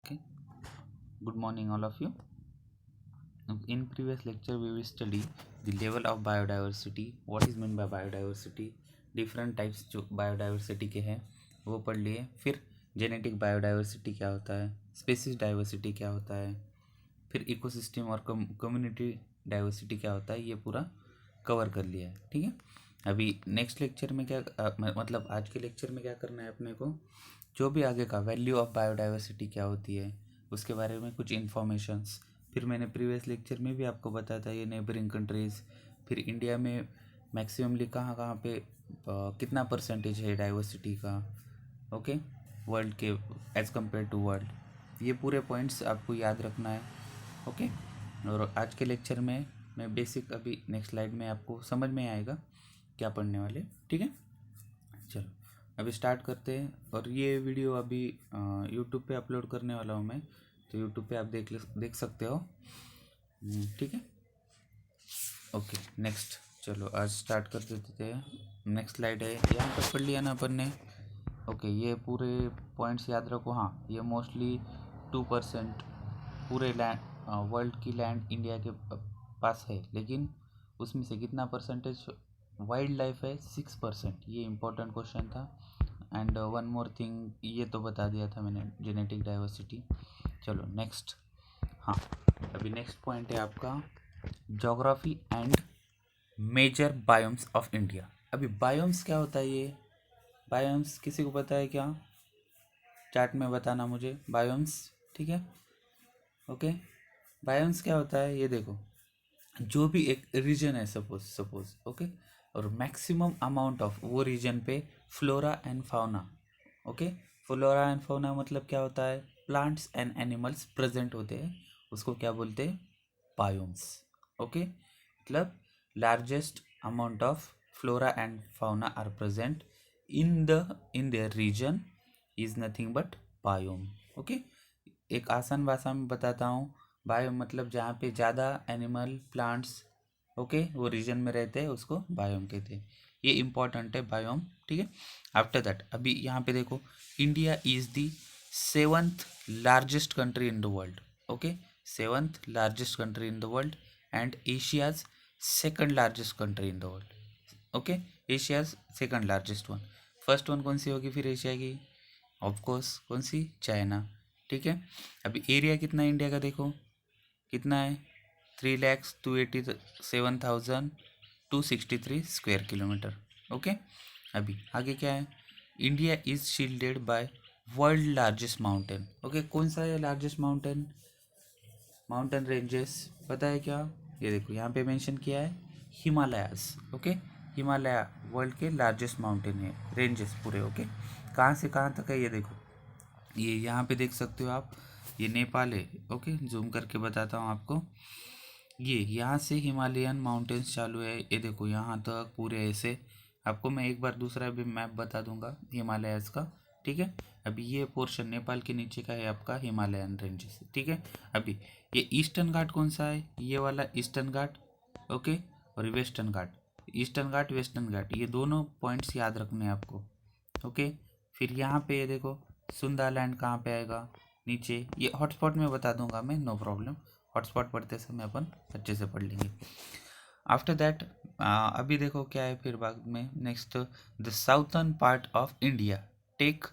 Okay. Good morning, all of you. In previous lecture, we will study the level of biodiversity. What is meant by biodiversity? Different types जो biodiversity के हैं वो पढ़ लिए. फिर genetic biodiversity क्या होता है, स्पेसिस डाइवर्सिटी क्या होता है, फिर इकोसिस्टम और कम्युनिटी डाइवर्सिटी क्या होता है, ये पूरा कवर कर लिया है. ठीक है. अभी नेक्स्ट लेक्चर में क्या मतलब आज के लेक्चर में क्या करना है अपने को, जो भी आगे का वैल्यू ऑफ बायोडाइवर्सिटी क्या होती है उसके बारे में कुछ इन्फॉर्मेशंस. फिर मैंने प्रीवियस लेक्चर में भी आपको बताया था ये नेबरिंग कंट्रीज़, फिर इंडिया में मैक्सिममली कहाँ कहाँ पे कितना परसेंटेज है डाइवर्सिटी का, ओके, वर्ल्ड के एज़ कम्पेयर टू वर्ल्ड. ये पूरे पॉइंट्स आपको याद रखना है. ओके. और आज के लेक्चर में मैं बेसिक अभी नेक्स्ट स्लाइड में आपको समझ में आएगा क्या पढ़ने वाले. ठीक है. चलो अभी स्टार्ट करते हैं. और ये वीडियो अभी यूट्यूब पे अपलोड करने वाला हूँ मैं, तो यूट्यूब पे आप देख सकते हो. ठीक है. ओके. नेक्स्ट चलो आज स्टार्ट कर देते हैं. नेक्स्ट स्लाइड है, यहाँ पर पढ़ लिया ना अपन ने. ओके. ये पूरे पॉइंट्स याद रखो. हाँ, ये मोस्टली 2% पूरे लैंड वर्ल्ड की लैंड इंडिया के पास है, लेकिन उसमें से कितना परसेंटेज वाइल्ड लाइफ है? 6%. ये इम्पोर्टेंट क्वेश्चन था. एंड वन मोर थिंग, ये तो बता दिया था मैंने, जेनेटिक डाइवर्सिटी. चलो नेक्स्ट. हाँ, अभी नेक्स्ट पॉइंट है आपका geography and major biomes of India. अभी बायोम्स क्या होता है? ये बायोम्स किसी को पता है क्या? चार्ट में बताना मुझे बायोम्स. ठीक है. ओके. बायोम्स क्या होता है ये देखो. जो भी एक रीजन है, सपोज ओके, और मैक्सिमम अमाउंट ऑफ वो रीजन पे flora and fauna. Okay. Flora and fauna मतलब क्या होता है? प्लांट्स एंड एनिमल्स प्रेजेंट होते हैं, उसको क्या बोलते हैं? बायोम्स. ओके. मतलब largest amount of flora and fauna are present in their region is nothing but biome. Okay. एक आसान भाषा में बताता हूँ. बायोम मतलब जहाँ पे ज़्यादा एनिमल प्लांट्स, ओके, वो रीजन में रहते हैं, उसको बायोम कहते हैं. ये इम्पॉर्टेंट है बायोम. ठीक है. आफ्टर दैट अभी यहाँ पे देखो, India is the 7th largest country in the world. Okay. 7th largest country in the world and Asia's second largest country in the world. Okay. Asia's second largest one. First one कौन सी होगी फिर Asia की? Of course कौन सी? China. ठीक है. अभी area कितना है इंडिया का देखो, कितना है? 3,287,263 स्क्वायर किलोमीटर. ओके. अभी आगे क्या है? India is shielded by world largest mountain. Okay. कौन सा है लार्जेस्ट माउंटेन? माउंटेन रेंजेस पता है क्या? ये देखो यहाँ पे मेंशन किया है हिमालयास. ओके. हिमालय वर्ल्ड के लार्जेस्ट माउंटेन है, रेंजेस पूरे. ओके. कहाँ से कहाँ तक है ये देखो. ये यहाँ पे देख सकते हो आप, ये नेपाल है. ओके. जूम करके बताता हूँ आपको. ये यहाँ से हिमालयन माउंटेन्स चालू है, ये देखो यहाँ तक पूरे ऐसे. आपको मैं एक बार दूसरा भी मैप बता दूंगा हिमालयस का. ठीक है. अभी ये पोर्शन नेपाल के नीचे का है आपका हिमालयन रेंजेस. ठीक है. अभी ये ईस्टर्न घाट कौन सा है? ये वाला ईस्टर्न घाट. ओके. और वेस्टर्न घाट. ईस्टर्न घाट वेस्टर्न घाट, ये दोनों पॉइंट्स याद रखने हैं आपको. ओके. फिर यहाँ पे ये देखो सुंदरलैंड कहाँ पे आएगा? नीचे. ये हॉटस्पॉट में बता दूंगा मैं, नो प्रॉब्लम. हॉटस्पॉट पढ़ते समय अपन अच्छे से पढ़ लेंगे. आफ्टर दैट अभी देखो क्या है फिर बाद में. Next, the southern part of India take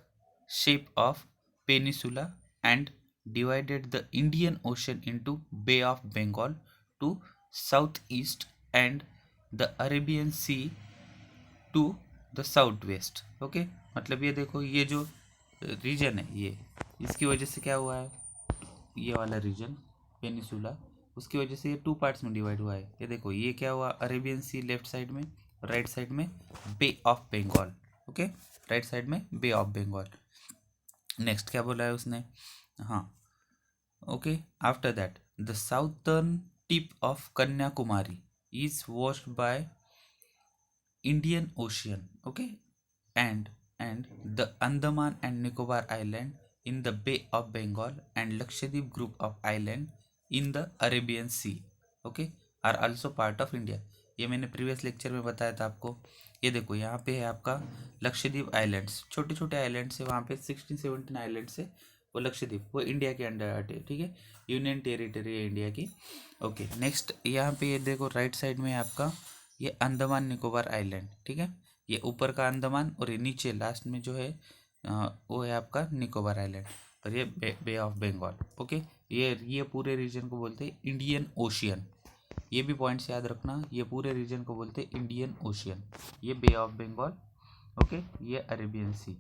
shape of peninsula and divided the Indian Ocean into Bay of Bengal to southeast and the Arabian Sea to the southwest. Okay. मतलब ये देखो, ये जो रीजन है ये, इसकी वजह से क्या हुआ है? ये वाला रीजन पेनिसुला, उसकी वजह से ये 2 पार्ट्स में डिवाइड हुआ है. ये देखो ये क्या हुआ? अरेबियन सी लेफ्ट साइड में, राइट साइड में bay of Bengal. Okay. Right side में बे ऑफ बंगाल. नेक्स्ट क्या बोला है उसने? हाँ. Okay. After that the southern tip of Kanyakumari is washed by Indian ocean. Okay. and the Andaman and Nicobar Island in the Bay of Bengal and Lakshadweep group of island in the Arabian Sea, okay, are also part of India. ये मैंने previous lecture में बताया था आपको. ये देखो यहाँ पे है आपका लक्षद्वीप आइलैंड्स, छोटे छोटे आइलैंड्स है वहाँ पे. 16-17 आइलैंड्स है वो लक्षद्वीप, वो इंडिया के अंडर आते हैं, ठीक है, यूनियन टेरिटरी है इंडिया की। ओके नेक्स्ट यहाँ पे ये देखो राइट साइड में आपका ये अंडमान निकोबार आइलैंड, ठीक है, ये ऊपर का अंडमान और ये नीचे लास्ट में जो है वो है आपका निकोबार आइलैंड, और ये बे ऑफ बंगाल। ओके ये पूरे रीजन को बोलते हैं इंडियन ओशियन, ये भी पॉइंट्स याद रखना, ये पूरे रीजन को बोलते हैं इंडियन ओशियन। ये बे ऑफ बंगाल, ओके, ये अरेबियन सी।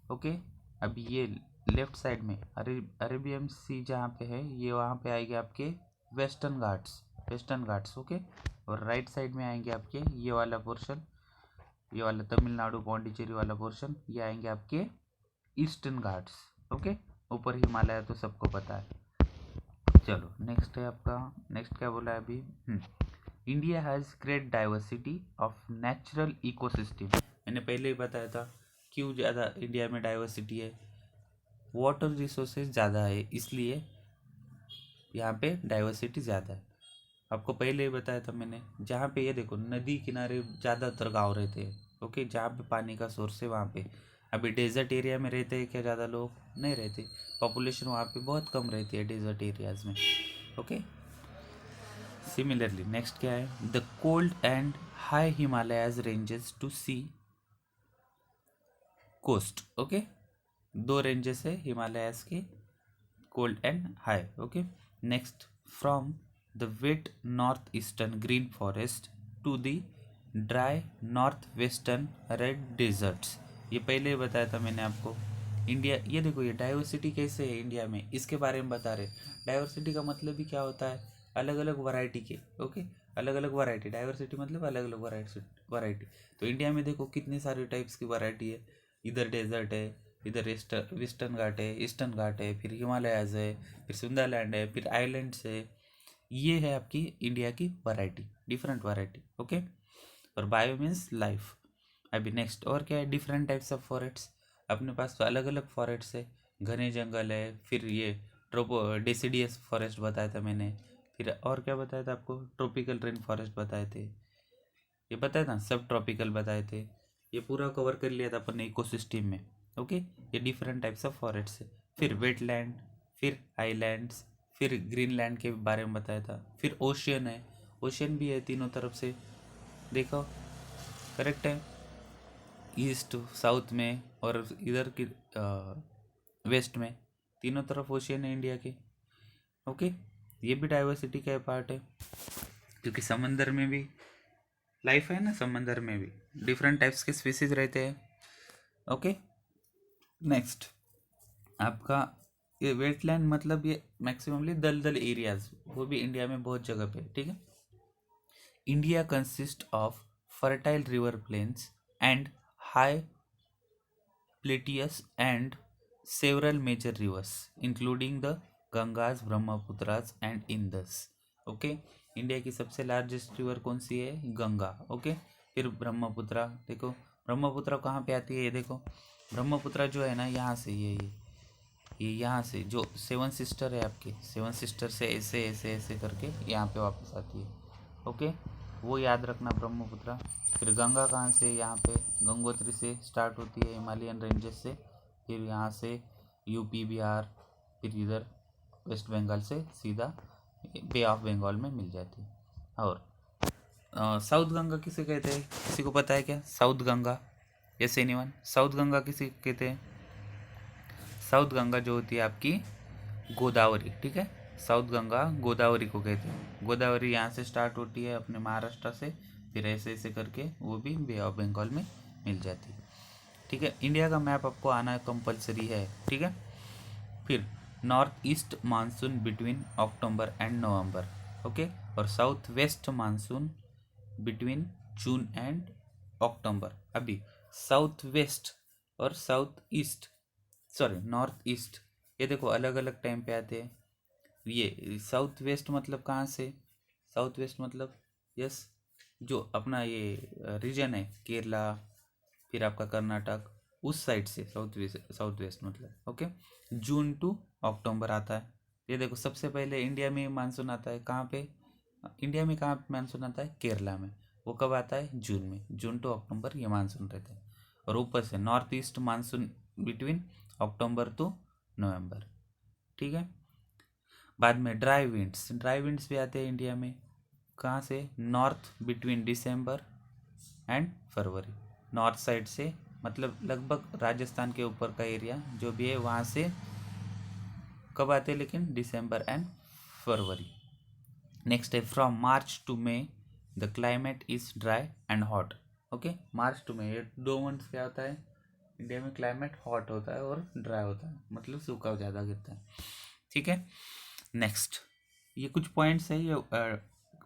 ओके अब ये लेफ्ट साइड में अरेबियन सी जहाँ पे है ये वहाँ पे आएंगे आपके western Ghats, western Ghats. Okay और राइट साइड में आएंगे आपके ये वाला पोर्शन, ये वाला तमिलनाडु पौंडीचेरी वाला पोर्शन, ये आएंगे आपके ईस्टर्न घाट्स। ओके ऊपर हिमालय तो सबको पता है। चलो नेक्स्ट है आपका, नेक्स्ट क्या बोला है अभी, India has great diversity of natural ecosystem. मैंने पहले ही बताया था क्यों ज़्यादा इंडिया में डाइवर्सिटी है, वाटर रिसोर्सेज ज़्यादा है इसलिए यहाँ पे डाइवर्सिटी ज़्यादा है। आपको पहले ही बताया था मैंने, जहाँ पे ये देखो नदी किनारे ज़्यादातर गाँव रहते हैं, ओके, जहाँ पे पानी का सोर्स है वहाँ पे। अभी डेजर्ट एरिया में रहते हैं क्या ज़्यादा लोग, नहीं रहते, पॉपुलेशन वहाँ पे बहुत कम रहती है डेजर्ट एरियाज में। ओके सिमिलरली नेक्स्ट क्या है, the cold and high Himalayas ranges to sea coast. Okay दो रेंजेस है हिमालयाज के, cold and high. Okay next from the wet north eastern green forest to the dry north western red deserts. ये पहले ही बताया था मैंने आपको। इंडिया ये देखो ये डाइवर्सिटी कैसे है इंडिया में, इसके बारे में बता रहे। डाइवर्सिटी का मतलब भी क्या होता है, अलग अलग वैरायटी के। ओके अलग अलग वैरायटी, डाइवर्सिटी मतलब अलग अलग वैरायटी। तो इंडिया में देखो कितने सारे टाइप्स की वैरायटी है, इधर डेजर्ट है, इधर वेस्टर्न घाट है, ईस्टर्न घाट है, फिर हिमालयाज है, फिर सुंदरलैंड है, फिर आइलैंड्स है। ये है आपकी इंडिया की वैरायटी, डिफरेंट वैरायटी। ओके और बायो मीन्स लाइफ। अभी नेक्स्ट और क्या है, डिफरेंट टाइप्स ऑफ फॉरेस्ट। अपने पास तो अलग अलग फॉरेस्ट है, घने जंगल है, फिर ये ट्रोपो डेसिडियस फॉरेस्ट बताया था मैंने, फिर और क्या बताया था आपको, ट्रॉपिकल रेन फॉरेस्ट बताए थे, ये बताया था, सब ट्रॉपिकल बताए थे। ये पूरा कवर कर लिया था अपन ने इकोसिस्टम में। ओके ये डिफरेंट टाइप्स ऑफ फॉरेस्ट है, फिर वेटलैंड, फिर आइलैंड्स, फिर ग्रीनलैंड के बारे में बताया था, फिर ओशियन है, ओशियन भी है तीनों तरफ से, देखो करेक्ट है, ईस्ट साउथ में और इधर की वेस्ट में, तीनों तरफ ओशियन है इंडिया के। ओके ये भी डाइवर्सिटी का पार्ट है, क्योंकि समंदर में भी लाइफ है ना, समंदर में भी डिफरेंट टाइप्स के स्पीसीज रहते हैं। ओके नेक्स्ट आपका ये वेटलैंड मतलब ये मैक्सिममली दलदल एरियाज, वो भी इंडिया में बहुत जगह पे, ठीक है। India consist of fertile river plains and high plateaus and several major rivers including the Ganges, Brahmaputras and Indus. Okay India की सबसे लार्जेस्ट रिवर कौन सी है, गंगा। ओके फिर ब्रह्मपुत्रा, देखो ब्रह्मपुत्रा कहाँ पे आती है, ये देखो ब्रह्मपुत्रा जो है ना यहाँ से ये यहाँ से जो सेवन सिस्टर है आपकी, सेवन सिस्टर से ऐसे ऐसे ऐसे करके यहाँ पे वापस आती है। ओके वो याद रखना ब्रह्मपुत्रा। फिर गंगा कहाँ से, यहाँ पे गंगोत्री से स्टार्ट होती है हिमालयन रेंजेस से, फिर यहाँ से यूपी बिहार, फिर इधर वेस्ट बंगाल से सीधा बे ऑफ बंगाल में मिल जाती है। और साउथ गंगा किसे कहते हैं, किसी को पता है क्या, south Ganga, yes anyone, south Ganga किसे कहते हैं, साउथ गंगा जो होती है आपकी गोदावरी, ठीक है, साउथ गंगा गोदावरी को कहते हैं। गोदावरी यहाँ से स्टार्ट होती है अपने महाराष्ट्र से, फिर ऐसे ऐसे करके वो भी बे ऑफ बंगाल में मिल जाती है, ठीक है। इंडिया का मैप आपको आना कंपलसरी है, ठीक है। फिर north east monsoon between October and November, okay, और south west monsoon between June and October. अभी साउथ वेस्ट और south east, sorry north east, ये देखो अलग अलग टाइम पे आते हैं। ये साउथ वेस्ट मतलब कहाँ से, साउथ वेस्ट मतलब यस जो अपना ये रीजन है केरला, फिर आपका कर्नाटक, उस साइड से साउथ वेस्ट मतलब। ओके जून टू अक्टूबर आता है। ये देखो सबसे पहले इंडिया में मानसून आता है कहाँ पे, इंडिया में कहाँ मानसून आता है, केरला में। वो कब आता है, जून में, जून टू अक्टूबर ये मानसून रहता है। और ऊपर से north east monsoon between October to November, ठीक है। बाद में ड्राई विंड्स भी आते हैं इंडिया में, कहाँ से, north between December and February, north side से, मतलब लगभग राजस्थान के ऊपर का एरिया जो भी है वहाँ से कब आते हैं, लेकिन दिसंबर एंड फरवरी। नेक्स्ट है from March to May the climate is dry and hot. Okay, March to May, ये 2 मंथ्स क्या होता है इंडिया में, क्लाइमेट हॉट होता है और ड्राई होता है, मतलब सूखा ज़्यादा गिरता है, ठीक है। नेक्स्ट, ये कुछ पॉइंट्स है, ये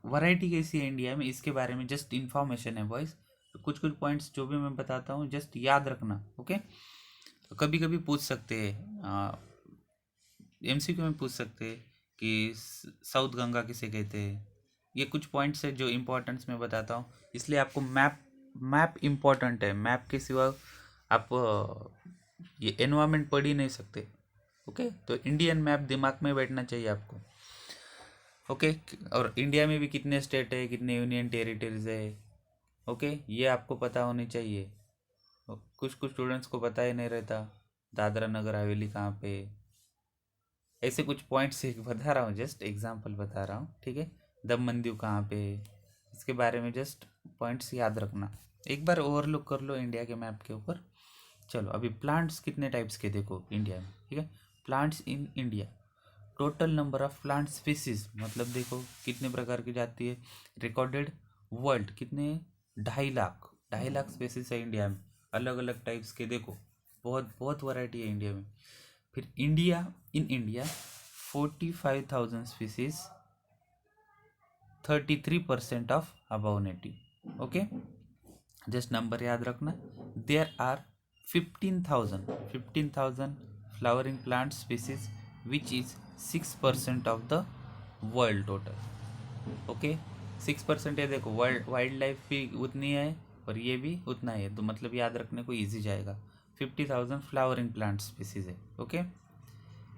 वैरायटी कैसी है इंडिया में इसके बारे में जस्ट इन्फॉर्मेशन है बॉयज। तो कुछ कुछ पॉइंट्स जो भी मैं बताता हूँ जस्ट याद रखना, ओके। तो कभी कभी पूछ सकते हैं, एमसीक्यू में पूछ सकते हैं कि साउथ गंगा किसे कहते हैं। ये कुछ पॉइंट्स है जो इम्पोर्टेंट्स मैं बताता हूँ, इसलिए आपको मैप इम्पोर्टेंट है, मैप के सिवा आप ये एनवायरनमेंट पढ़ ही नहीं सकते, ओके। तो इंडियन मैप दिमाग में बैठना चाहिए आपको, ओके। और इंडिया में भी कितने स्टेट है, कितने यूनियन टेरिटरीज है, ओके, ये आपको पता होनी चाहिए। कुछ कुछ स्टूडेंट्स को पता ही नहीं रहता दादरा नगर हवेली कहाँ पे, ऐसे कुछ पॉइंट्स एक बता रहा हूँ, जस्ट एग्जांपल बता रहा हूँ, ठीक है। दमन दीव कहाँ पे, इसके बारे में जस्ट पॉइंट्स याद रखना, एक बार ओवरलुक कर लो इंडिया के मैप के ऊपर। चलो अभी प्लांट्स कितने टाइप्स के देखो इंडिया में, ठीक है। Plants in India, total number of plant species, मतलब देखो कितने प्रकार की जाती है, रिकॉर्डेड वर्ल्ड कितने, 2.5 लाख, 2.5 लाख स्पीसीज है इंडिया में, अलग अलग टाइप्स के, देखो बहुत बहुत वैरायटी है इंडिया में। फिर India 45,000 species, 33% of above native, okay. Just number याद रखना। There are 15,000 flowering plant species which is 6% of the world total, okay. 6% है, देखो वर्ल्ड वाइल्ड लाइफ भी उतनी है और ये भी उतना है, तो मतलब याद रखने को ईजी जाएगा। 50,000 फ्लावरिंग प्लांट स्पीसीज है, ओके।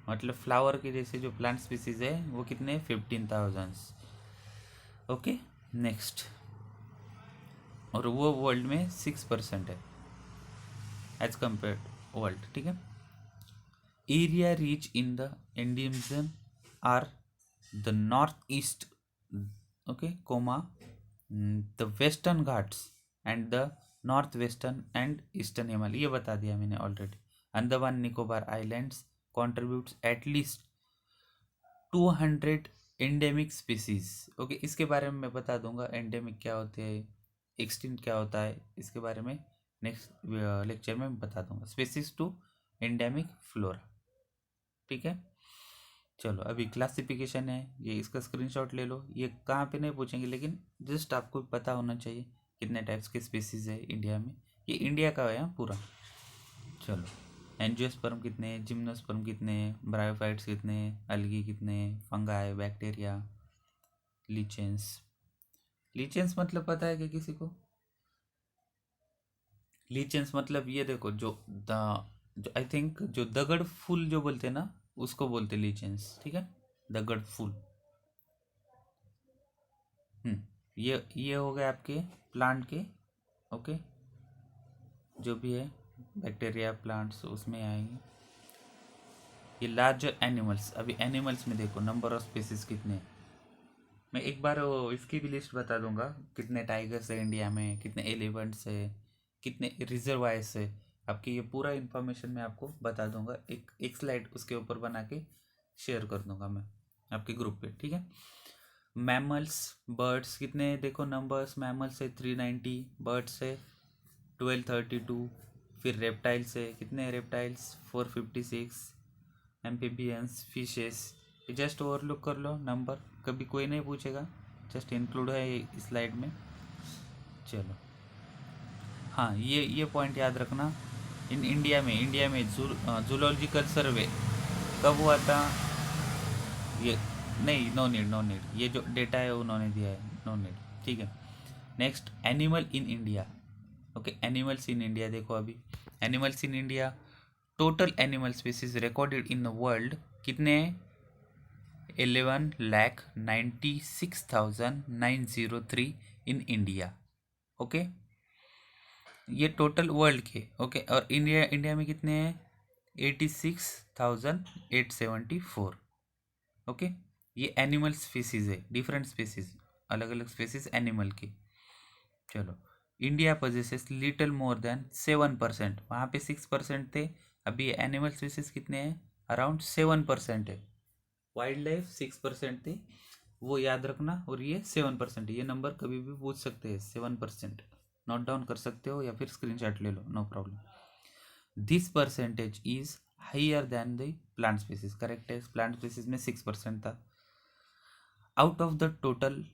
मतलब फ्लावर के जैसे जो प्लांट स्पीसीज है वो कितने, 15,000, ओके। नेक्स्ट, और वो वर्ल्ड में 6% है एज कम्पेयर वर्ल्ड, ठीक है। Area rich in the endemism are the north east, okay, comma the western Ghats and the north western and eastern Himalaya, ये बता दिया मैंने already. Andaman Nicobar islands contributes at least 200 endemic species, okay. इसके बारे में मैं बता दूंगा एंडेमिक क्या होते हैं, एक्सटिंक्ट क्या होता है, इसके बारे में नेक्स्ट लेक्चर में बता दूंगा। स्पीसीज टू एंडेमिक फ्लोरा, ठीक है। चलो अभी क्लासिफिकेशन है, ये इसका स्क्रीनशॉट ले लो, ये कहाँ पे नहीं पूछेंगे लेकिन जस्ट आपको पता होना चाहिए कितने टाइप्स के स्पीसीज है इंडिया में, ये इंडिया का है पूरा। चलो, एंजियोस्पर्म कितने हैं, जिम्नोस्पर्म कितने हैं, ब्रायोफाइट्स कितने हैं, अलगी कितने हैं, फंगाई, बैक्टीरिया, लीचेंस मतलब पता है क्या किसी को, लीचेंस मतलब ये देखो जो आई थिंक जो दगड़ फूल जो बोलते हैं ना उसको बोलते लीचेंस, ठीक है, दगड़ फूल। ये हो गए आपके प्लांट के, ओके, जो भी है बैक्टीरिया प्लांट्स उसमें आएंगे। ये लार्जर एनिमल्स, अभी एनिमल्स में देखो नंबर ऑफ स्पीसीज कितने हैं। मैं एक बार वो इसकी भी लिस्ट बता दूंगा, कितने टाइगर्स है इंडिया में, कितने एलिफेंट्स है, कितने रिजर्वायर्स है, आपकी ये पूरा इन्फॉर्मेशन मैं आपको बता दूंगा, एक स्लाइड उसके ऊपर बना के शेयर कर दूंगा मैं आपके ग्रुप पे, ठीक है। मैमल्स, बर्ड्स कितने हैं देखो नंबर्स, मैमल्स है 390, बर्ड्स है 1232, फिर रेप्टाइल्स है कितने, reptiles 456, amphibians, fishes, just overlook कर लो नंबर, कभी कोई नहीं पूछेगा, जस्ट इंक्लूड है स्लाइड में। चलो हाँ, ये पॉइंट याद रखना, इंडिया में जूलॉजिकल सर्वे कब हुआ था, ये नहीं, नो नीड, ये जो डेटा है उन्होंने दिया है, नो नीड, ठीक है। Next, animal in India, okay, animals in India देखो अभी, animals in India, total animal species recorded in the world कितने, 11,96,903 इन इंडिया, ओके। ये टोटल वर्ल्ड के, ओके। और इंडिया में कितने हैं, 86,874। ओके, ये एनिमल स्पीसीज है, डिफरेंट स्पीसीज, अलग अलग स्पीसीज एनिमल की। चलो, India possesses little more than 7%, वहाँ पे 6% थे, अभी एनिमल स्पीसीज कितने हैं, अराउंड 7% है। वाइल्ड लाइफ 6% थी, वो याद रखना, और ये 7%, ये नंबर कभी भी पूछ सकते हैं, 7%, नोट डाउन कर सकते हो या फिर स्क्रीनशॉट ले लो, no problem. This percentage is higher than the plant species, correct है, प्लांट स्पीसीज में 6% था। आउट ऑफ द टोटल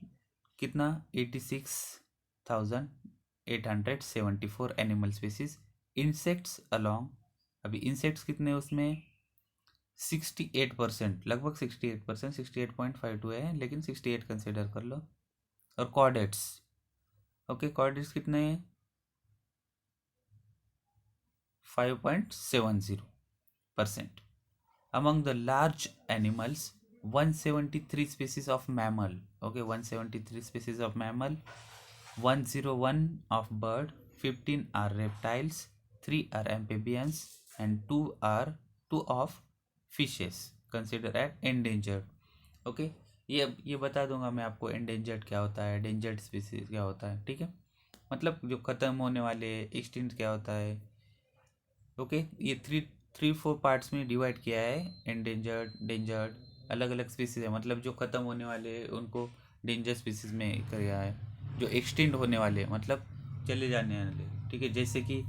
कितना, 86,874 एनिमल स्पीसीज। इंसेक्ट्स अलॉन्ग, अभी इंसेक्ट्स कितने उसमें, 68%, लगभग 68%, 68.52 है, लेकिन 68 कंसिडर कर लो। और कॉर्डेट्स, ओके, कॉर्डेट्स कितने हैं, 5.70%। Among the large animals 173 species of mammal, okay, 173 species of mammal, 101 of bird, 15 are reptiles, 3 are amphibians, and 2 of fishes considered as endangered। Okay, ये बता दूंगा मैं आपको, एंडेंजर्ड क्या होता है, डेंजर्ड स्पीसीज क्या होता है, ठीक है, मतलब जो ख़त्म होने वाले, एक्सटिंक्ट क्या होता है। ओके, ये थ्री फोर पार्ट्स में डिवाइड किया है, एंडेंजर्ड, डेंजर्ड, अलग अलग स्पीसीज है, मतलब जो ख़त्म होने वाले उनको डेंजर स्पीसीज में किया है, जो एक्सटिंक्ट होने वाले मतलब चले जाने वाले, ठीक है, जैसे कि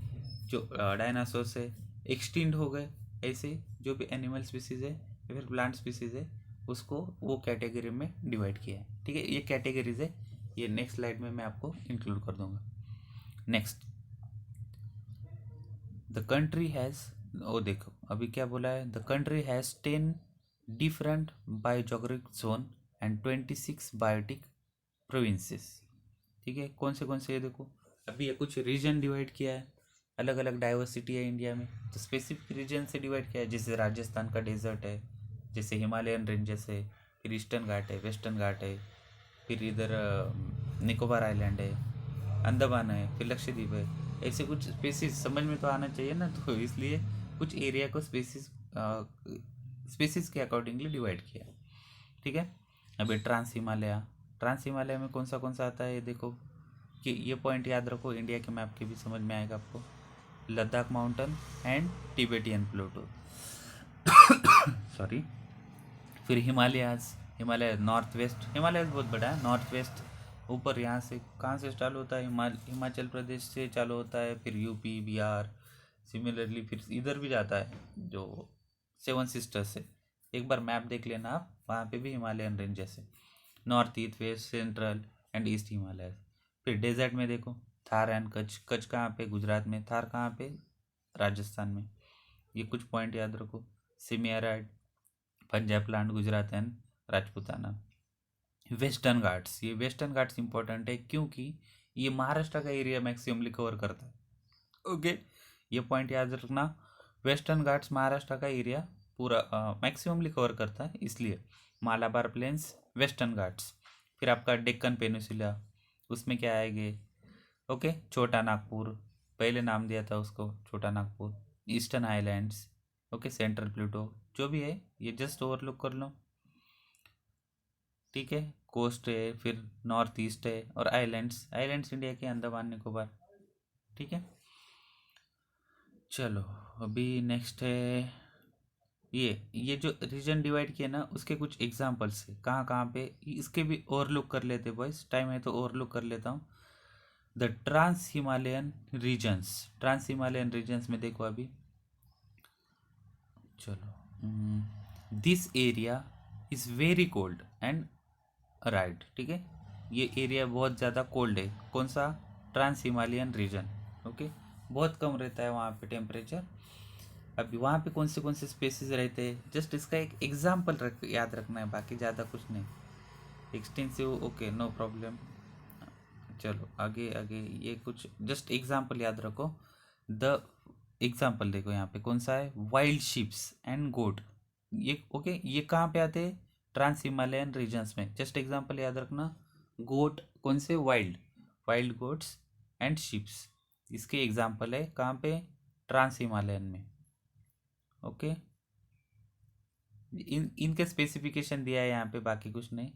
जो डायनासोर्स है एक्सटिंक्ट हो गए, ऐसे जो भी एनिमल स्पीसीज है या फिर प्लांट स्पीसीज है उसको वो कैटेगरी में डिवाइड किया है, ठीक है, ये कैटेगरीज है, ये नेक्स्ट स्लाइड में मैं आपको इंक्लूड कर दूंगा। नेक्स्ट, द कंट्री हैज़, ओ देखो अभी क्या बोला है, the country has 10 different biogeographic zone and 26 biotic provinces, ठीक है, कौन से ये देखो, अभी ये कुछ रीजन डिवाइड किया है, अलग अलग डाइवर्सिटी है इंडिया में, तो स्पेसिफिक रीजन से डिवाइड किया है, जैसे राजस्थान का डेजर्ट है, जैसे हिमालयन रेंजेस है, फिर ईस्टर्न घाट है, वेस्टर्न घाट है, फिर इधर निकोबार आइलैंड है, अंडमान है, फिर लक्षद्वीप है, ऐसे कुछ स्पेसिस समझ में तो आना चाहिए ना, तो इसलिए कुछ एरिया को स्पेसिस के अकॉर्डिंगली डिवाइड किया, ठीक है। अभी ट्रांस हिमालय में कौन सा आता है, ये देखो, कि ये पॉइंट याद रखो, इंडिया के मैप के भी समझ में आएगा आपको, Ladakh mountain and Tibetan plateau, sorry. फिर हिमालय नॉर्थ वेस्ट, हिमालय बहुत बड़ा है, नॉर्थ वेस्ट ऊपर, यहाँ से कहाँ से चालू होता है, हिमाचल प्रदेश से चालू होता है, फिर यूपी, बिहार, सिमिलरली फिर इधर भी जाता है, जो सेवन सिस्टर्स से, एक बार मैप देख लेना आप, वहाँ पे भी हिमालयन रेंजेस है, north east, west, central and east Himalaya. फिर डेजर्ट में देखो, थार एंड कच्छ कहाँ पे, गुजरात में, थार कहाँ पे, राजस्थान में, ये कुछ पॉइंट याद रखो। Semi arid, Punjab plant, Gujarat and Rajputana. Western Ghats, ये वेस्टर्न घाट्स इंपॉर्टेंट है क्योंकि ये महाराष्ट्र का एरिया मैक्सिममली कवर करता है, ओके, ये पॉइंट याद रखना, वेस्टर्न घाट्स महाराष्ट्र का एरिया पूरा मैक्सिममली कवर करता है, इसलिए मालाबार प्लेन्स, वेस्टर्न घाट्स। फिर आपका डेक्कन पेनिसुला, उसमें क्या आएंगे, ओके, छोटा नागपुर, पहले नाम दिया था उसको छोटा Nagpur, eastern islands, okay, central Pluto, जो भी है ये जस्ट ओवरलुक कर लो, ठीक है, कोस्ट है, फिर नॉर्थ ईस्ट है, और आइलैंड्स इंडिया के अंडमान निकोबार, ठीक है। चलो, अभी नेक्स्ट है, ये जो रीजन डिवाइड किया ना, उसके कुछ एग्जांपल्स है, कहाँ पे, इसके भी ओवरलुक कर लेते बॉयज, टाइम है तो ओवरलुक कर लेता हूँ। द ट्रांस हिमालयन रीजन्स में देखो अभी, चलो, this area is very cold and right, ठीक है, ये एरिया बहुत ज़्यादा कोल्ड है, कौन सा, ट्रांस हिमालयन रीजन, ओके, बहुत कम रहता है वहाँ पे टेम्परेचर। अभी वहाँ पे कौन से स्पेसिस रहते हैं, जस्ट इसका एक एग्जाम्पल याद रखना है, बाकी ज़्यादा कुछ नहीं, एक्सटेंसिव, ओके, नो प्रॉब्लम। चलो आगे आगे, ये कुछ जस्ट एग्जाम्पल याद रखो, द एग्जाम्पल देखो यहाँ पे कौन सा है, वाइल्ड शिप्स एंड गोट, ये ओके, ये कहाँ पे आते हैं, ट्रांस हिमालयन रीजन्स में, जस्ट एग्जाम्पल याद रखना, गोट कौन से, wild, wild goats and ships, इसके एग्जाम्पल है कहाँ पे, ट्रांस हिमालयन में, ओके, इनके स्पेसिफिकेशन दिया है यहाँ पे, बाकी कुछ नहीं।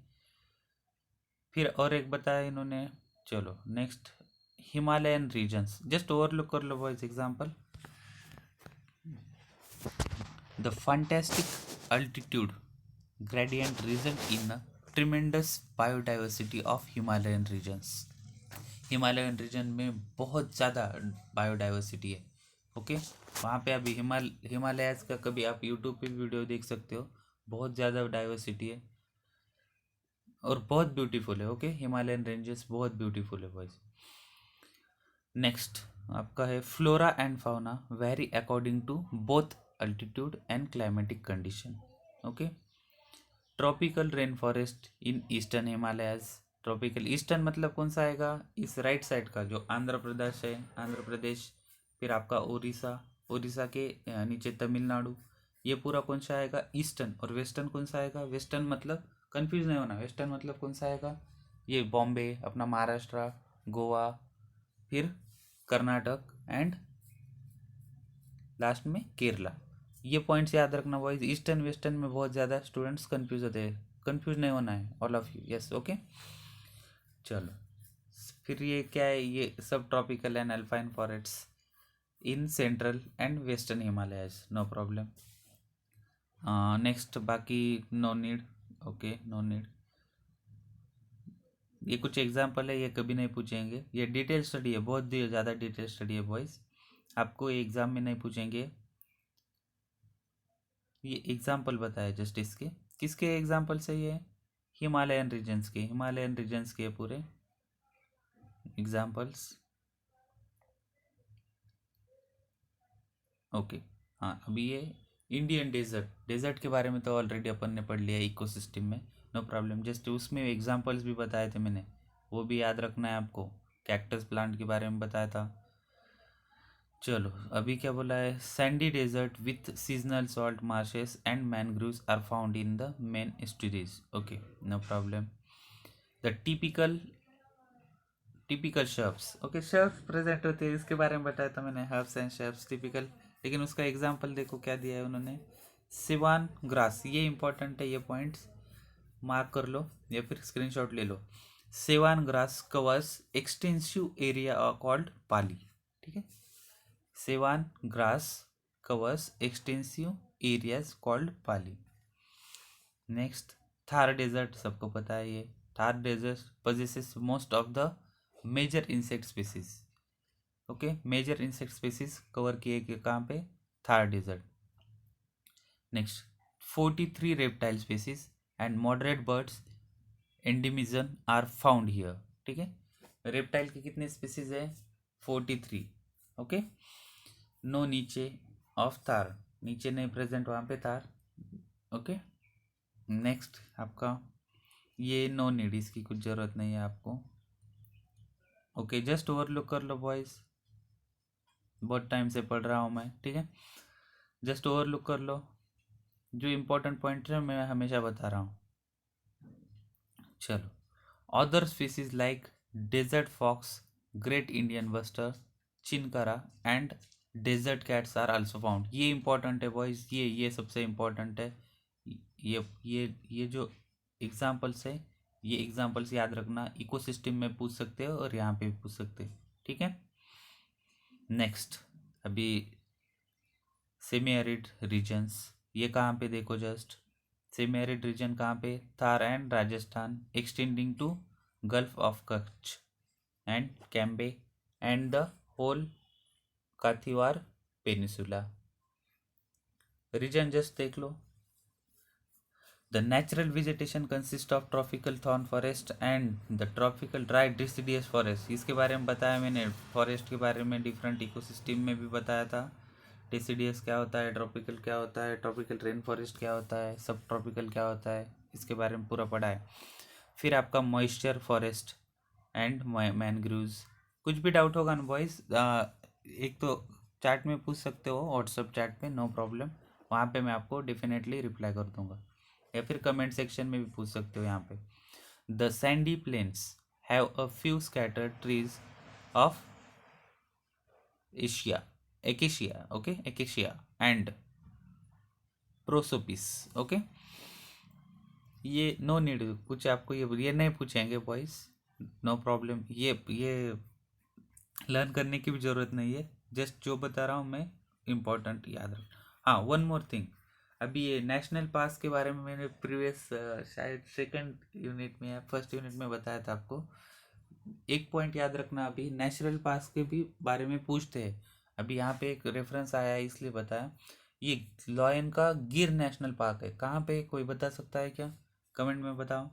फिर और एक बताया इन्होंने। चलो नेक्स्ट, हिमालयन रीजन्स, जस्ट ओवरलुक कर लो boys example. The fantastic altitude gradient result in a tremendous biodiversity of Himalayan regions। Himalayan region में बहुत ज़्यादा बायोडाइवर्सिटी है। ओके, वहाँ पे अभी हिमालयाज का कभी आप यूट्यूब पे वीडियो देख सकते हो, बहुत ज़्यादा डाइवर्सिटी है और बहुत ब्यूटीफुल है। ओके, हिमालयन रेंजेस बहुत ब्यूटीफुल है बॉयज। नेक्स्ट आपका है flora and fauna vary according to both altitude and climatic condition. Okay, tropical rain forest in eastern Himalayas. Tropical eastern मतलब कौन सा आएगा, इस राइट साइड का जो आंध्र प्रदेश है, आंध्र प्रदेश, फिर आपका उड़ीसा, उड़ीसा के नीचे तमिलनाडु, ये पूरा कौन सा आएगा ईस्टर्न। और वेस्टर्न कौन सा आएगा, वेस्टर्न मतलब कंफ्यूज नहीं होना, वेस्टर्न मतलब कौन सा आएगा, ये बॉम्बे, अपना महाराष्ट्र, गोवा, फिर कर्नाटक एंड लास्ट में केरला। ये पॉइंट्स याद रखना बॉयज, ईस्टर्न वेस्टर्न में बहुत ज़्यादा स्टूडेंट्स कंफ्यूज होते हैं, कंफ्यूज नहीं होना है all of you. Yes okay, चलो फिर ये क्या है, ये सब tropical and alpine forests in central and western Himalayas, no problem. Next बाकी no need, okay no need. ये कुछ एग्जाम्पल है, ये कभी नहीं पूछेंगे, ये डिटेल स्टडी है, बहुत ज़्यादा डिटेल स्टडी है बॉयज, आपको एग्जाम में नहीं पूछेंगे। ये एग्जाम्पल बताया जस्ट इसके, किसके एग्जाम्पल से, ये हिमालयन रीजन्स के, हिमालयन रीजन्स के पूरे एग्जाम्पल्स। ओके, हाँ अभी ये इंडियन डेजर्ट, डेजर्ट के बारे में तो ऑलरेडी अपन ने पढ़ लिया इकोसिस्टम में, नो प्रॉब्लम। जस्ट उसमें एग्जाम्पल्स भी बताए थे मैंने, वो भी याद रखना है आपको। कैक्टस प्लांट के बारे में बताया था। चलो अभी क्या बोला है, sandy desert with seasonal salt marshes and mangroves are found in the main estuaries. Okay no problem. The typical shrubs, okay shrubs present होते हैं, इसके बारे में बताया था मैंने, हर्ब्स एंड शर्ब्स टिपिकल। लेकिन उसका एग्जांपल देखो क्या दिया है उन्होंने, सिवान ग्रास, ये इंपॉर्टेंट है, ये पॉइंट्स मार्क कर लो या फिर स्क्रीनशॉट ले लो। Sewan grass covers extensive area called Pali. ठीक है, sewan grass covers extensive areas called Pali. Next, Thar desert, सबको पता है ये, Thar desert possesses most of the major insect species. Okay, major insect species cover किए गए कहाँ पे, Thar desert. Next, 43 reptile species and moderate birds endemism are found here. ठीक है, रेप्टाइल की कितने स्पीसीज है, 43। ओके, नो नीचे ऑफ थार, नीचे नहीं प्रेजेंट वहाँ पे थार। ओके, नेक्स्ट आपका ये नो नीड, इसकी कुछ ज़रूरत नहीं है आपको। ओके, जस्ट ओवरलुक कर लो बॉयज़, बहुत टाइम से पढ़ रहा हूँ मैं। ठीक है, जस्ट ओवरलुक कर लो, जो इम्पोर्टेंट पॉइंट है मैं हमेशा बता रहा हूँ। चलो, other species like desert fox, great Indian bustard, chinkara and desert cats are also found. ये इंपॉर्टेंट है बॉयज़, ये सबसे इम्पोर्टेंट है। ये जो एग्जाम्पल्स है, ये एग्जाम्पल्स याद रखना, इकोसिस्टम में पूछ सकते हो और यहाँ पे भी पूछ सकते हो। ठीक है, नेक्स्ट अभी सेमी एरिड रीजन्स, ये कहाँ पे देखो जस्ट, सेमी एरिड रीजन कहाँ पे, Thar and Rajasthan extending to gulf of Kutch and Cambay and the whole Kathiawar peninsula. Region just देख लो, the natural vegetation consists of tropical thorn forest and the tropical dry deciduous forest। इसके बारे में बताया मैंने, फॉरेस्ट के बारे में डिफरेंट इकोसिस्टम में भी बताया था, डेसिडियस क्या होता है, ट्रॉपिकल क्या होता है, ट्रॉपिकल रेन फॉरेस्ट क्या होता है, सब ट्रॉपिकल क्या होता है, इसके बारे में पूरा पढ़ा है। फिर आपका मॉइस्चर फॉरेस्ट एंड मैनग्रूव्स। कुछ भी डाउट होगा ना बॉयज़, एक तो चैट में पूछ सकते हो, व्हाट्सअप चैट पे, नो प्रॉब्लम, वहाँ पे मैं आपको डेफिनेटली रिप्लाई कर दूंगा, या फिर कमेंट सेक्शन में भी पूछ सकते हो यहाँ पे। The sandy plains have a few scattered trees of Asia, acacia, okay acacia and prosopis. Okay, ये नो नीड पूछे आपको, ये नहीं पूछेंगे बॉयज, नो प्रॉब्लम। ये लर्न करने की भी ज़रूरत नहीं है, जस्ट जो बता रहा हूँ मैं इम्पोर्टेंट याद रख। हाँ, वन मोर थिंग, अभी ये नेशनल पास के बारे में मैंने प्रीवियस शायद सेकंड यूनिट में या फर्स्ट यूनिट में बताया था आपको। एक पॉइंट याद रखना, अभी नेचुरल पास के भी बारे में पूछते हैं। अभी यहाँ पे एक रेफरेंस आया है इसलिए बताया। ये लॉयन का गिर नेशनल पार्क है, कहाँ पे कोई बता सकता है क्या? कमेंट में बताओ,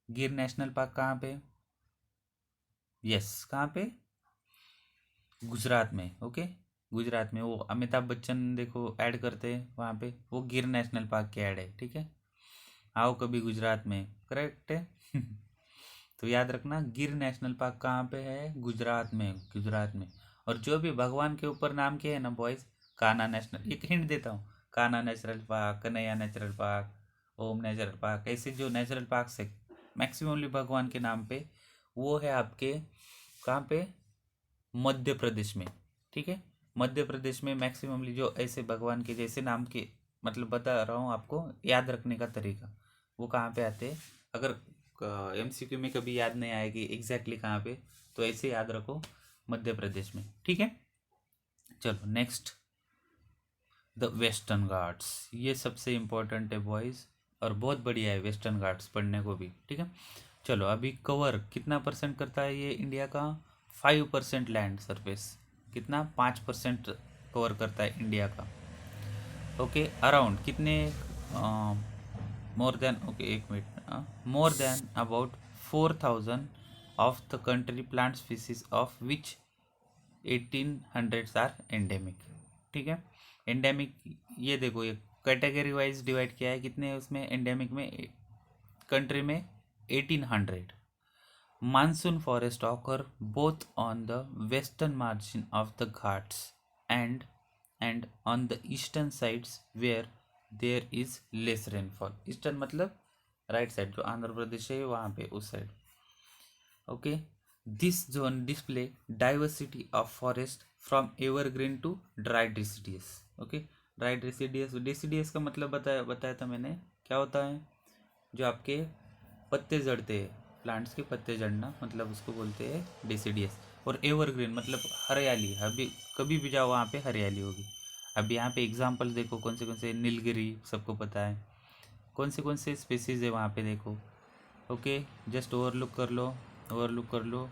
गिर नेशनल पार्क कहाँ पे? यस, कहाँ पे? गुजरात में। ओके, गुजरात में, वो अमिताभ बच्चन देखो ऐड करते हैं वहाँ पे, वो गिर नेशनल पार्क के ऐड है, ठीक है। आओ कभी गुजरात में, करेक्ट है। तो याद रखना, गिर नेशनल पार्क कहाँ पे है? गुजरात में, गुजरात में। और जो भी भगवान के ऊपर नाम के है ना बॉयज, कान्हा नेशनल, एक हिंट देता हूँ, Kanha natural park, Kanhaiya natural park, Om natural park, ऐसे जो नेचुरल पार्क है मैक्सिममली भगवान के नाम पे, वो है आपके कहाँ पे? मध्य प्रदेश में, ठीक है। मध्य प्रदेश में मैक्सिममली जो ऐसे भगवान के जैसे नाम के, मतलब बता रहा हूँ आपको याद रखने का तरीका, वो कहाँ पे आते हैं। अगर एमसीक्यू में कभी याद नहीं आएगी एग्जैक्टली कहाँ पे, तो ऐसे याद रखो, मध्य प्रदेश में, ठीक है। चलो नेक्स्ट, द वेस्टर्न घाट्स, ये सबसे इम्पोर्टेंट है बॉयज़, और बहुत बढ़िया है वेस्टर्न घाट्स पढ़ने को भी, ठीक है। चलो, अभी कवर कितना परसेंट करता है ये इंडिया का? 5% लैंड सरफेस, कितना? 5% कवर करता है इंडिया का। ओके, अराउंड कितने? मोर देन, ओके एक minute, more than about 4,000 of the country plant species of which 1800 are endemic, ठीक है। एंडेमिक, ये देखो ये कैटेगरी वाइज डिवाइड किया है, कितने है उसमें एंडेमिक में कंट्री में? 1800। Monsoon forest occur both on the western margin of the Ghats and on the eastern sides where there is less rainfall. Eastern मतलब राइट साइड, जो आंध्र प्रदेश है वहाँ पे उस side. Okay, this zone display diversity of forest from evergreen to dry deciduous. Okay, dry deciduous, deciduous का मतलब बताया था मैंने, क्या होता है? जो आपके पत्ते जड़ते हैं, प्लांट्स के पत्ते जड़ना, मतलब उसको बोलते हैं डिसिडियस। और एवरग्रीन मतलब हरियाली, अभी कभी भी जाओ वहाँ पे हरियाली होगी। अभी यहाँ पे एग्जांपल देखो, कौन से नीलगिरी सबको पता है, कौन से स्पेसीज है वहाँ पे देखो। ओके, जस्ट ओवरलुक कर लो, ओवरलुक कर लो।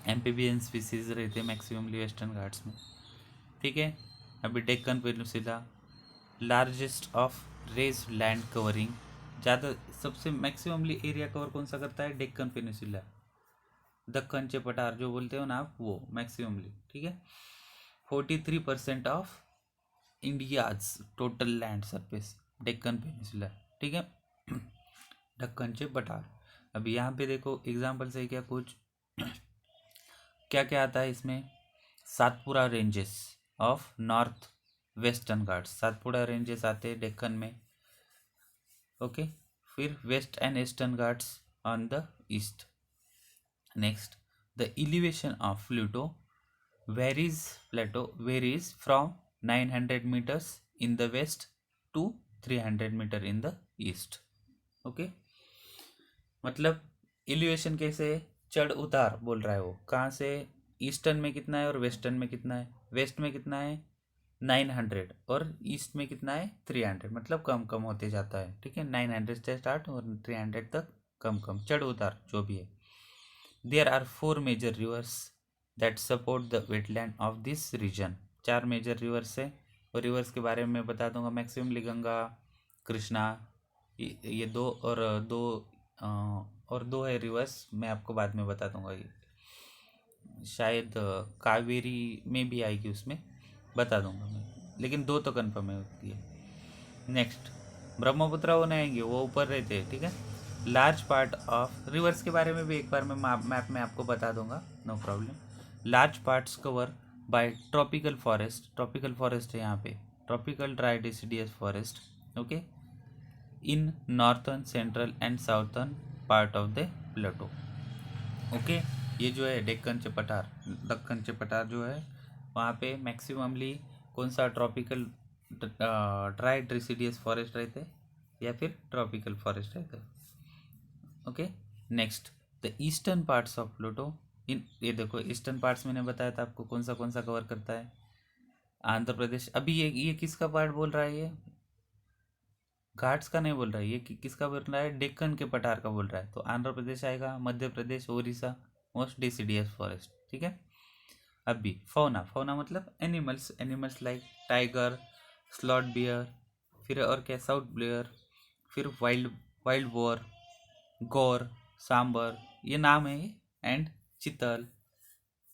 एम्फीबियन स्पीसीज रहते हैं मैक्सिममली वेस्टर्न घाट्स में, ठीक है। अभी Deccan peninsula, largest of raised land covering, ज़्यादा सबसे मैक्सिममली एरिया कवर कौन सा करता है? डेक्कन पेनिनसुला, दक्कन चे पठार जो बोलते हो ना आप, वो मैक्सिममली, ठीक है। 43% of India's total land surface Deccan peninsula, ठीक है। ढक्कन चे पठार। अभी यहाँ पे देखो एग्जाम्पल से क्या कुछ क्या क्या आता है इसमें? Satpura ranges of north western Ghats, Satpura ranges आते हैं डेक्कन में। ओके, फिर west and eastern Ghats on the east. Next, the elevation of plateau varies from 900 metres in the west to 300 metre in the east. Okay, मतलब एलिवेशन कैसे है? चढ़ उतार बोल रहा है वो, कहाँ से? ईस्टर्न में कितना है और वेस्टर्न में कितना है? वेस्ट में कितना है? 900, और ईस्ट में कितना है? 300, मतलब कम कम होते जाता है, ठीक है। 900 से स्टार्ट और 300 तक कम कम चढ़ उतार जो भी है। There are 4 major rivers that support the wetland of this region. 4 major rivers है, और रिवर्स के बारे में मैं बता दूंगा, मैक्सिममली गंगा, कृष्णा, ये दो, और दो है रिवर्स, मैं आपको बाद में बता दूंगा। ये शायद कावेरी में भी आएगी, उसमें बता दूंगा मैं, लेकिन दो तो कन्फर्म है होती है। नेक्स्ट, ब्रह्मपुत्र वो नहीं आएंगे, वो ऊपर रहते हैं, ठीक है। लार्ज पार्ट ऑफ रिवर्स के बारे में भी एक बार मैं मैप में आपको बता दूंगा, no problem. Large parts cover by tropical forest है यहाँ पे, tropical dry deciduous forest, okay, in northern, central and southern part of the plateau. Okay, ये जो है डेक्कन चे पठार, दक्कन चे पठार जो है, वहाँ पे मैक्सिममली कौन सा ट्रॉपिकल ड्राई डिसिडियस फॉरेस्ट रहते हैं या फिर ट्रॉपिकल फॉरेस्ट रहते हैं। Okay, next the eastern parts of Pluto. इन ये देखो ईस्टर्न पार्ट्स मैंने बताया था आपको कौन सा कवर करता है। आंध्र प्रदेश। अभी ये किसका पार्ट बोल रहा है? ये घाट्स का नहीं बोल रहा है, ये किसका बोल रहा है? डेक्कन के पठार का बोल रहा है। तो आंध्र प्रदेश आएगा, Madhya Pradesh, Orissa, most deciduous forest. ठीक है। अभी फौना, फौना मतलब animals, animals like tiger, sloth bear, फिर और क्या, साउथ बियर, फिर wild wild boar, gaur, sambar, ये नाम है ये, and chital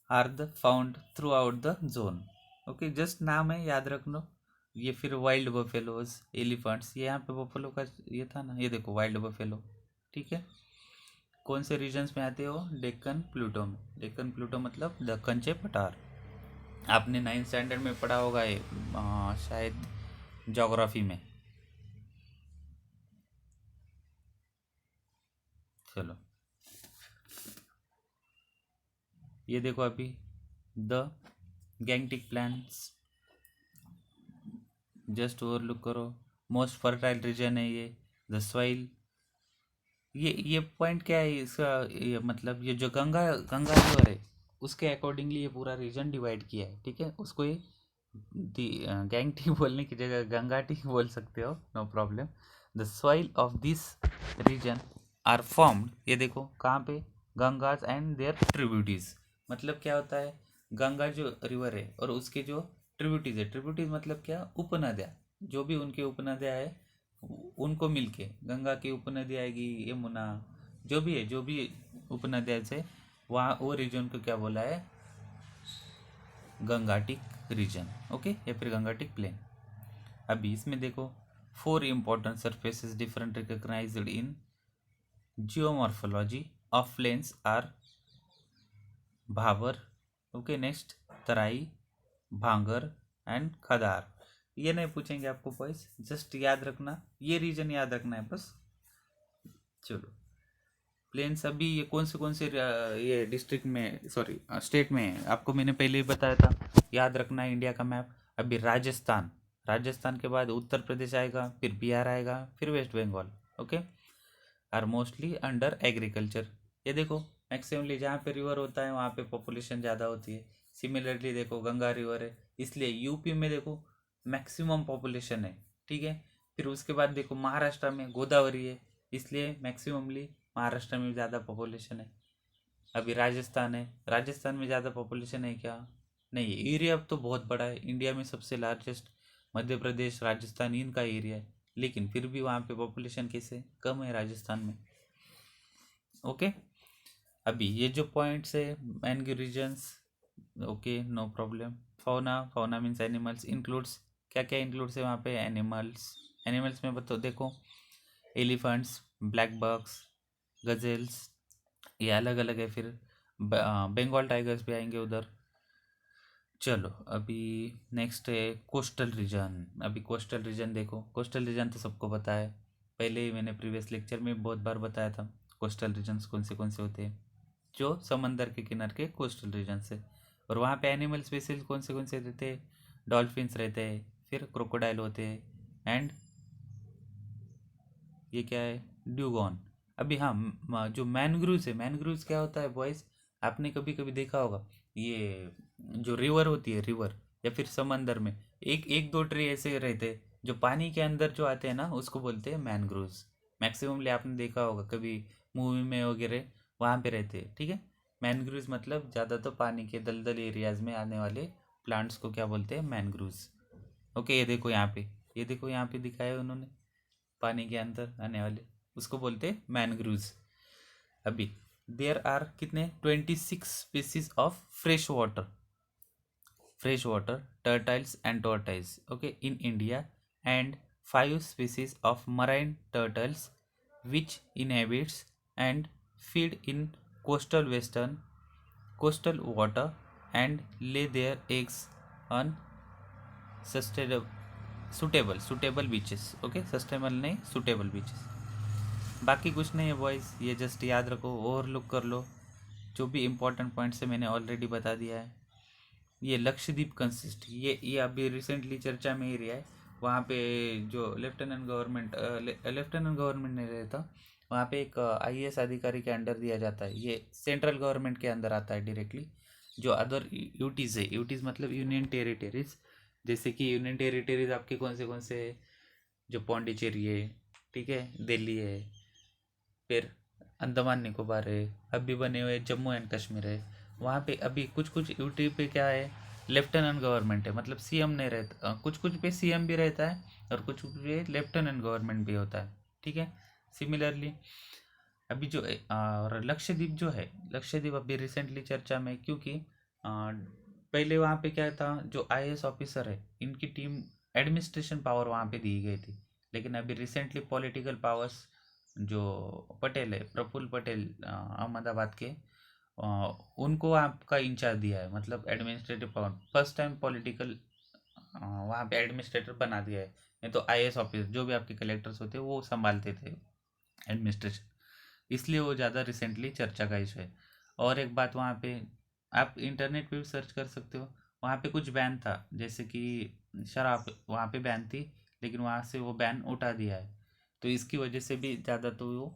are the found throughout the zone. Okay, just नाम है, याद रख लो। ये फिर वाइल्ड बफेलोज, एलिफेंट्स, ये यहाँ पे बफेलो का ये था ना, ये देखो वाइल्ड बफेलो। ठीक है। कौन से रीजन्स में आते हो? डेक्कन प्लूटो में। डेक्कन प्लूटो मतलब दक्कन चे पठार। आपने 9th स्टैंडर्ड में पढ़ा होगा ये, शायद ज्योग्राफी में। चलो, ये देखो अभी the Gangetic plans, just overlook करो। मोस्ट फर्टाइल रीजन है ये, द सॉइल। ये पॉइंट क्या है इसका? ये मतलब ये जो गंगा गंगा रिवर है उसके अकॉर्डिंगली ये पूरा रीजन डिवाइड किया है। ठीक है, उसको ये गैंग टी बोलने की जगह गंगा टी बोल सकते हो, no problem. The soil of this region are formed, ये देखो कहाँ पे? Ganges and their tributaries. मतलब क्या होता है? गंगा जो रिवर है और उसके जो ट्रिब्यूटीज है, ट्रिब्यूटीज मतलब क्या? उपनदियाँ, जो भी उनके उपनदियाँ है उनको मिलके गंगा की उपनदी आएगी, यमुना, जो भी है, जो भी उपनदियाँ से वहाँ वो रीजन को क्या बोला है? गंगाटिक रीजन। ओके, या फिर गंगाटिक प्लेन। अभी इसमें देखो 4 important surfaces different recognised in geomorphology of plains are bhabar, okay, next terai, bhangar and खदार। ये नहीं पूछेंगे आपको बॉयस, जस्ट याद रखना, ये रीजन याद रखना है बस। चलो, प्लेन्स अभी ये कौन से ये डिस्ट्रिक्ट में, सॉरी स्टेट में है, आपको मैंने पहले ही बताया था, याद रखना है इंडिया का मैप। अभी राजस्थान, राजस्थान के बाद उत्तर प्रदेश आएगा, फिर बिहार आएगा, फिर West Bengal. Okay, are mostly under agriculture. ये देखो मैक्सिममली जहाँ पे रिवर होता है वहाँ पे पॉपुलेशन ज़्यादा होती है। सिमिलरली देखो गंगा रिवर है, इसलिए यूपी में देखो मैक्सिमम पॉपुलेशन है। ठीक है। फिर उसके बाद देखो महाराष्ट्र में गोदावरी है, इसलिए मैक्सिममली महाराष्ट्र में ज़्यादा पॉपुलेशन है। अभी राजस्थान है, राजस्थान में ज़्यादा पॉपुलेशन है क्या? नहीं है। एरिया अब तो बहुत बड़ा है, इंडिया में सबसे लार्जेस्ट मध्य प्रदेश, राजस्थान, इनका एरिया है, लेकिन फिर भी वहाँ पे पॉपुलेशन कैसे कम है राजस्थान में। ओके, अभी ये जो पॉइंट्स है main regions, okay, no problem. Fauna, fauna means animals, includes क्या क्या इंक्लूड्स है वहाँ पे? एनिमल्स, एनिमल्स में बताओ, देखो एलिफेंट्स, ब्लैक बक्स, गजेल्स, ये अलग अलग है। फिर बंगाल टाइगर्स भी आएंगे उधर। चलो, अभी नेक्स्ट है कोस्टल रीजन। अभी कोस्टल रीजन देखो, कोस्टल रीजन तो सबको पता है, पहले ही मैंने प्रीवियस लेक्चर में बहुत बार बताया था कोस्टल रीजन्स कौन से होते हैं, जो समंदर के किनारे के कोस्टल रीजन से। और वहाँ पे एनिमल स्पीसीज कौन से रहते हैं? डॉल्फिन्स रहते हैं, फिर क्रोकोडाइल होते हैं, एंड ये क्या है? ड्यूगॉन। अभी हाँ, जो मैनग्रूव्स है, मैनग्रूव्स क्या होता है बॉयज? आपने कभी कभी देखा होगा, ये जो रिवर होती है, रिवर या फिर समंदर में एक एक दो ट्री ऐसे रहते हैं जो पानी के अंदर जो आते हैं ना, उसको बोलते हैं मैनग्रोव्स। मैक्सिममली आपने देखा होगा कभी मूवी में वगैरह, वहाँ पे रहते हैं। ठीक है, मैनग्रोव्स मतलब ज़्यादा तो पानी के दलदल एरियाज में आने वाले प्लांट्स को क्या बोलते हैं? मैनग्रोव्स। ओके, ये देखो यहाँ पे, ये देखो यहाँ पे दिखाया है उन्होंने, पानी के अंदर आने वाले, उसको बोलते हैं मैनग्रूव्स। अभी देयर आर कितने? 26 species of fresh water turtles and tortoise, okay, in India, and 5 species of marine turtles which inhabits and feed in coastal water and lay their eggs on suitable beaches. Okay, sustainable नहीं, suitable beaches. बाकी कुछ नहीं है boys, ये just याद रखो, overlook कर लो, जो भी इंपॉर्टेंट पॉइंट्स है मैंने ऑलरेडी बता दिया है। ये लक्षद्वीप कंसिस्ट, ये अभी रिसेंटली चर्चा में ही रहा है, वहाँ पे जो लेफ्टिनेंट गवर्नमेंट नहीं रहता, वहाँ पे एक आईएएस अधिकारी के अंडर दिया जाता है। ये सेंट्रल गवर्नमेंट के अंदर आता है डायरेक्टली। जो अदर यूटीज़ है, यूटीज़ मतलब यूनियन टेरिटरीज, जैसे कि यूनियन टेरिटरीज आपके कौन से है, जो पौंडीचेरी है, ठीक है, दिल्ली है, फिर अंडमान निकोबार है, अभी बने हुए जम्मू एंड कश्मीर है। वहाँ पे अभी कुछ कुछ यूटी पे क्या है, लेफ्टिनेंट गवर्नमेंट है, मतलब सीएम नहीं रहता, कुछ कुछ पे सीएम भी रहता है और कुछ कुछ पे लेफ्टिनेंट गवर्नमेंट भी होता है, ठीक है। सिमिलरली अभी जो और लक्षद्वीप जो है, लक्षद्वीप अभी रिसेंटली चर्चा में, क्योंकि पहले वहाँ पे क्या था, जो आईएएस ऑफिसर है इनकी टीम, एडमिनिस्ट्रेशन पावर वहाँ पे दी गई थी। लेकिन अभी रिसेंटली पॉलिटिकल पावर्स, जो पटेल है, प्रफुल्ल पटेल, अहमदाबाद के, उनको आपका इंचार्ज दिया है, मतलब administrative power first time political वहाँ पे एडमिनिस्ट्रेटर बना दिया है। नहीं तो आईएएस ऑफिसर जो भी आपके कलेक्टर्स होते हैं वो संभालते थे एडमिनिस्ट्रेशन, इसलिए वो ज़्यादा रिसेंटली चर्चा का इशू है। और एक बात, वहाँ पे आप इंटरनेट पे भी सर्च कर सकते हो, वहाँ पे कुछ बैन था, जैसे कि शराब वहाँ पे बैन थी, लेकिन वहाँ से वो बैन उठा दिया है। तो इसकी वजह से भी ज़्यादा तो वो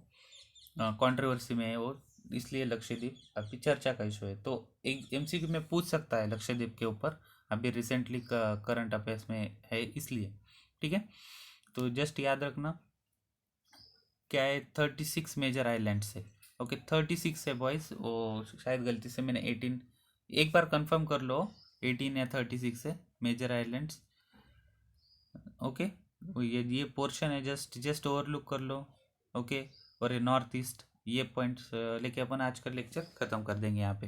कंट्रोवर्सी में है वो, इसलिए लक्षद्वीप अभी चर्चा का इशू है। तो एक एमसीक्यू में पूछ सकता है लक्षद्वीप के ऊपर, अभी रिसेंटली करंट अफेयर्स में है इसलिए, ठीक है। तो जस्ट याद रखना क्या है, 36 मेजर आइलैंड्स है। ओके 36 है बॉयज़, वो शायद गलती से मैंने 18, एक बार कंफर्म कर लो, 18 या 36 है मेजर आइलैंड्स। ओके, वो ये पोर्शन है, जस्ट जस्ट ओवरलुक कर लो। ओके, और ये नॉर्थ ईस्ट, ये पॉइंट्स लेके अपन आज का लेक्चर ख़त्म कर देंगे यहाँ पे।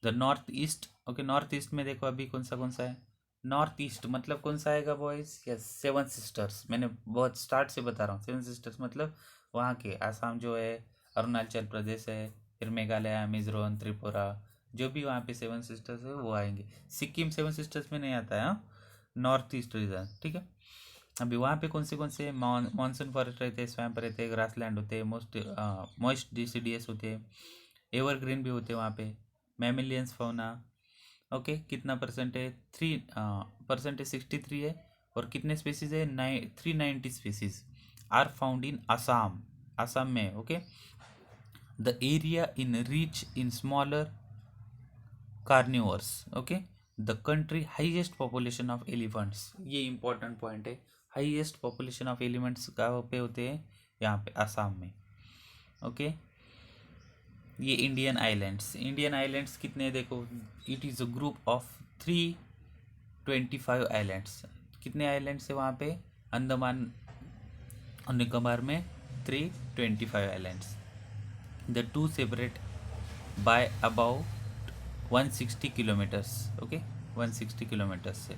The north east, okay north east में देखो अभी कौन सा है, नॉर्थ ईस्ट मतलब कौन सा आएगा बॉयज़, यस सेवन सिस्टर्स, मैंने बहुत स्टार्ट से बता रहा हूँ। सेवन सिस्टर्स मतलब वहाँ के आसाम जो है, अरुणाचल प्रदेश है, फिर मेघालय, मिजोरम, त्रिपुरा, जो भी वहाँ पे सेवन सिस्टर्स है वो आएंगे। सिक्किम सेवन सिस्टर्स में नहीं आता है, हाँ, नॉर्थ ईस्ट रीजन, ठीक है। अभी वहाँ पे कौन से मानसून फॉरेस्ट रहते हैं, स्वैम्प रहते हैं, ग्रास लैंड होते हैं, मॉइस्ट डिसीडियस होते हैं, एवरग्रीन भी होते हैं वहाँ पे, मैमिलियंस फाउना। ओके, कितना परसेंट है, 3% है, 63 है। और कितने स्पीसीज है, 390 species are found in Assam, Assam में। Okay, the area in reach in smaller carnivores. Okay, the country highest population of elephants, ये इंपॉर्टेंट पॉइंट है, हाईएस्ट पॉपुलेशन ऑफ एलिफेंट्स कहाँ पे होते हैं, यहाँ पे असम में। ओके, ये इंडियन आइलैंड्स कितने देखो, it is a group of 325 islands. कितने आइलैंड्स है वहाँ पे, अंडमान और निकोबार में 325 islands. The two separate by about 160 kilometres. Okay, 160 kilometres से।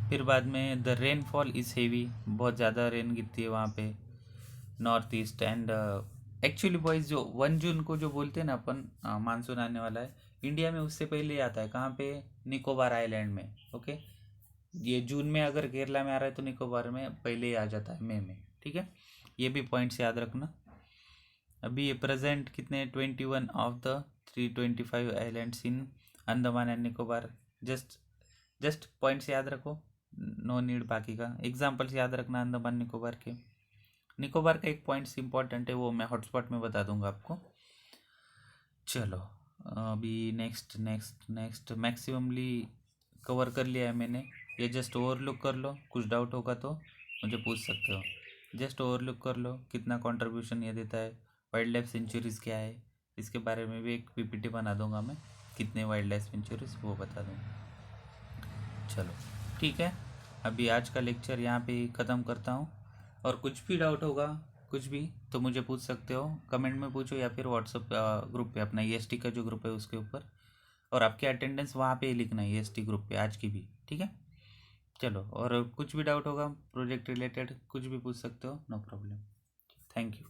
फिर बाद में द रेनफॉल इज़ हेवी, बहुत ज़्यादा रेन गिरती है वहाँ पे north east. And actually boys जो 1 जून को जो बोलते हैं ना अपन, मानसून आने वाला है, इंडिया में उससे पहले ही आता है, कहाँ पे, निकोबार आइलैंड में। ओके, ये जून में अगर केरला में आ रहा है तो निकोबार में पहले ही आ जाता है, मई में, ठीक है। ये भी पॉइंट्स याद रखना। अभी ये प्रेजेंट कितने, 21 of the 325 islands in Andaman and Nicobar. Just just points याद रखो, नो नीड बाकी का, एग्जाम्पल्स याद रखना अंडमान निकोबार के। निकोबार का एक पॉइंट्स इंपॉर्टेंट है, वो मैं हॉटस्पॉट में बता दूंगा आपको। चलो, अभी next next next maximally cover कर लिया है मैंने, ये जस्ट ओवरलुक कर लो, कुछ डाउट होगा तो मुझे पूछ सकते हो। जस्ट ओवरलुक कर लो कितना कंट्रीब्यूशन ये देता है, वाइल्ड लाइफ सेंचुरीज़ क्या है, इसके बारे में भी एक पीपीटी बना दूंगा मैं, कितने वाइल्ड लाइफ सेंचुरीज़ वो बता दूँगा। चलो ठीक है, अभी आज का लेक्चर यहाँ पे ख़त्म करता हूँ। और कुछ भी डाउट होगा, कुछ भी, तो मुझे पूछ सकते हो, कमेंट में पूछो या फिर व्हाट्सअप ग्रुप पे, अपना ईएसटी का जो ग्रुप है उसके ऊपर। और आपकी अटेंडेंस वहाँ पे ही लिखना है ईएसटी ग्रुप पे आज की भी, ठीक है। चलो, और कुछ भी डाउट होगा प्रोजेक्ट रिलेटेड कुछ भी पूछ सकते हो, नो प्रॉब्लम। Thank you.